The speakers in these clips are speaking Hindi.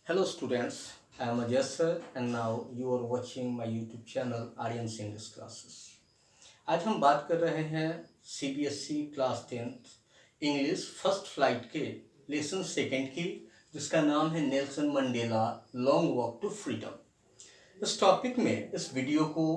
Hello students, I am Ajay sir and now you are watching my YouTube channel Aryan English Classes। आज हम बात कर रहे हैं CBSE class 10th English first flight के लेसन सेकंड की, जिसका नाम है Nelson Mandela long walk to freedom. इस टॉपिक में इस वीडियो को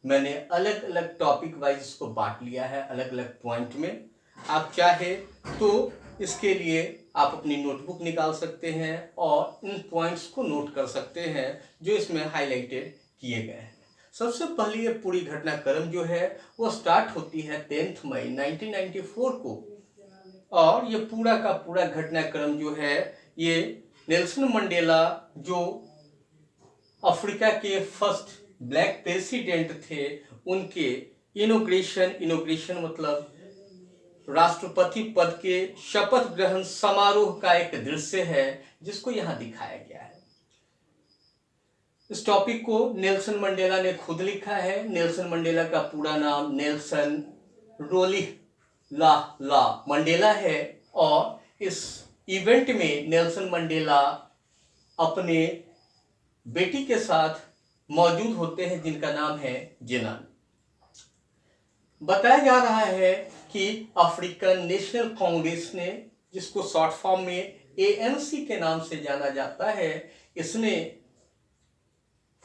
मैंने अलग अलग टॉपिक वाइज इसको बांट लिया है, अलग अलग पॉइंट में। आप चाहे तो इसके लिए आप अपनी नोटबुक निकाल सकते हैं और इन पॉइंट्स को नोट कर सकते हैं जो इसमें हाईलाइटेड किए गए हैं। सबसे पहले ये पूरी घटनाक्रम जो है वो स्टार्ट होती है 10 मई 1994 को, और ये पूरा का पूरा घटनाक्रम जो है ये नेल्सन मंडेला जो अफ्रीका के फर्स्ट ब्लैक प्रेसिडेंट थे उनके इनोग्रेशन मतलब राष्ट्रपति पद के शपथ ग्रहण समारोह का एक दृश्य है जिसको यहां दिखाया गया है। इस टॉपिक को नेल्सन मंडेला ने खुद लिखा है। नेल्सन मंडेला का पूरा नाम नेल्सन रोलिहला मंडेला है और इस इवेंट में नेल्सन मंडेला अपने बेटी के साथ मौजूद होते हैं जिनका नाम है जेनान। बताया जा रहा है कि अफ्रीकन नेशनल कांग्रेस ने, जिसको शॉर्ट फॉर्म में ANC के नाम से जाना जाता है, इसने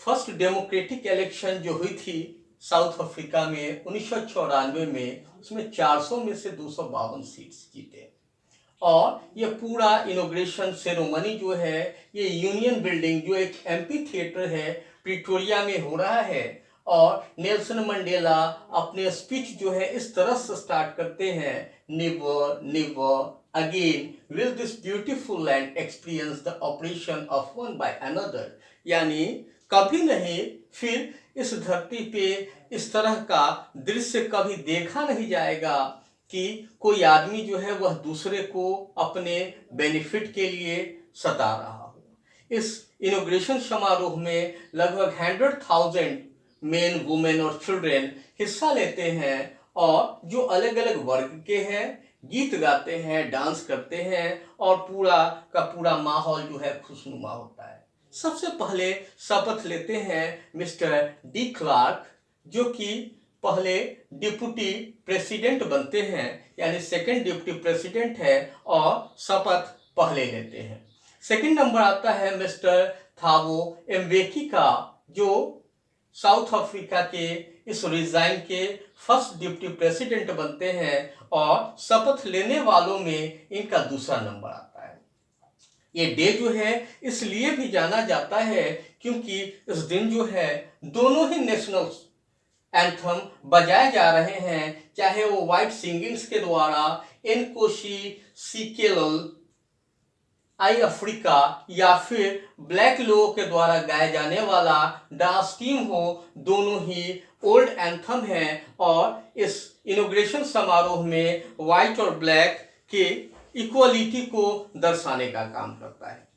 फर्स्ट डेमोक्रेटिक इलेक्शन जो हुई थी साउथ अफ्रीका में 1994 में, उसमें 400 में से 252 सीट्स जीते। और ये पूरा इनॉग्रेशन सेरेमनी जो है ये यूनियन बिल्डिंग जो एक MP थिएटर है प्रिटोरिया में हो रहा है। और नेल्सन मंडेला अपने स्पीच जो है इस तरह से स्टार्ट करते हैं, never never again will this beautiful land experience the operation of one by another, यानी कभी नहीं फिर इस धरती पे इस तरह का दृश्य कभी देखा नहीं जाएगा कि कोई आदमी जो है वह दूसरे को अपने बेनिफिट के लिए सता रहा हो। इस इनॉग्रेशन समारोह में लगभग 100,000 मेन, वुमेन और चिल्ड्रेन हिस्सा लेते हैं और जो अलग अलग वर्ग के हैं गीत गाते हैं, डांस करते हैं और पूरा का पूरा माहौल जो है खुशनुमा होता है। सबसे पहले शपथ लेते हैं मिस्टर डी क्लार्क, जो कि पहले डिप्टी प्रेसिडेंट बनते हैं, यानी सेकंड डिप्टी प्रेसिडेंट है और शपथ पहले लेते हैं। सेकंड नंबर आता है मिस्टर थाबो एम्बेकी का, जो साउथ अफ्रीका के इस रिजाइन के फर्स्ट डिप्टी प्रेसिडेंट बनते हैं और शपथ लेने वालों में इनका दूसरा नंबर आता है। ये डे जो है इसलिए भी जाना जाता है क्योंकि इस दिन जो है दोनों ही नेशनल एंथम बजाए जा रहे हैं, चाहे वो व्हाइट सिंगिंग्स के द्वारा एनकोशी सिकेलल आई अफ्रीका या फिर ब्लैक लोगों के द्वारा गाया जाने वाला डांस टीम हो, दोनों ही ओल्ड एंथम हैं और इस इनॉग्रेशन समारोह में व्हाइट और ब्लैक के इक्वलिटी को दर्शाने का काम करता है।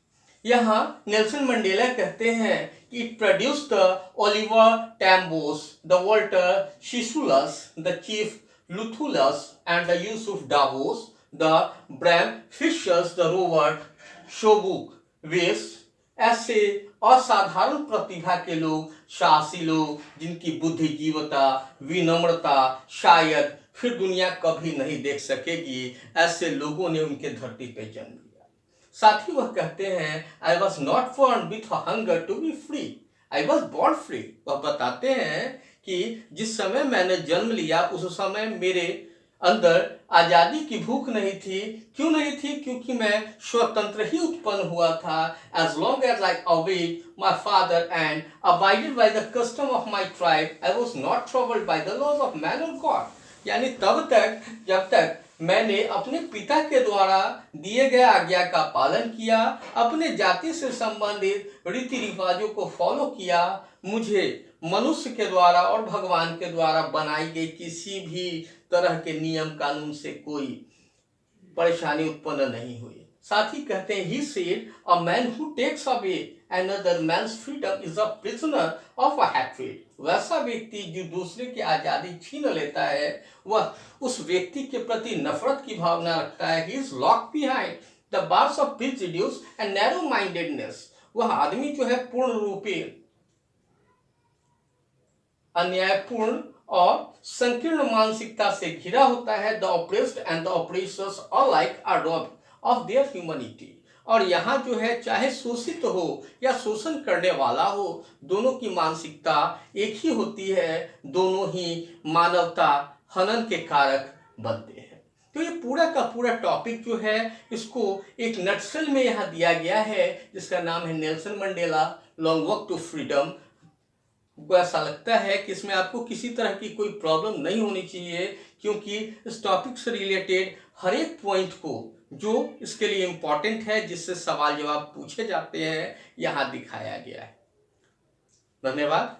यहाँ नेल्सन मंडेला कहते हैं कि it produce the Oliver Tambos, the Walter Sisulus, the chief Luthulis and the Yusuf Dadoos, the Bram Fischers, the Robert Sobukwes वेस, ऐसे असाधारण प्रतिभा के लोग, साहसी लोग जिनकी बुद्धिजीवता, विनम्रता शायद फिर दुनिया कभी नहीं देख सकेगी, ऐसे लोगों ने उनके धरती पे जन्म लिया। साथ ही वह कहते हैं I was not born with hunger to be free, I was born free. वह बताते हैं कि जिस समय मैंने जन्म लिया उस समय मेरे अंदर आजादी की भूख नहीं थी। क्यों नहीं थी? क्योंकि मैं स्वतंत्र ही उत्पन्न हुआ था। As long as I obeyed my father and abided by the custom of my tribe, I was not troubled by the laws of man or God। यानी तब तक जब तक मैंने अपने पिता के द्वारा दिए गए आज्ञा का पालन किया, अपने जाति से संबंधित रीति रिवाजों को फॉलो किया, मुझे मनुष्य के द्वारा और भगवान के द्वारा बनाई गई किसी भी तरह के नियम कानून से कोई परेशानी उत्पन्न नहीं हुई। साथ ही कहते हैं he said a man who takes away another man's freedom is a prisoner of a hatred. वैसा व्यक्ति जो दूसरे की आजादी छीन लेता है वह उस व्यक्ति के प्रति नफरत की भावना रखता है। He is locked behind the bars of prejudice and narrow mindedness. वह आदमी जो है पूर्ण रूपे अन्यायपूर्ण और संकीर्ण मानसिकता से घिरा होता है। The oppressed and the oppressors alike are robbed of their humanity. और यहाँ जो है चाहे शोषित हो या शोषण करने वाला हो, दोनों की मानसिकता एक ही होती है, दोनों ही मानवता हनन के कारक बनते हैं। तो ये पूरा का पूरा टॉपिक जो है इसको एक नटशेल में यहाँ दिया गया है, जिसका नाम है Nelson Mandela long walk to freedom. ऐसा लगता है कि इसमें आपको किसी तरह की कोई प्रॉब्लम नहीं होनी चाहिए, क्योंकि इस टॉपिक से रिलेटेड हर एक पॉइंट को जो इसके लिए इम्पोर्टेंट है, जिससे सवाल जवाब पूछे जाते हैं, यहाँ दिखाया गया है। धन्यवाद।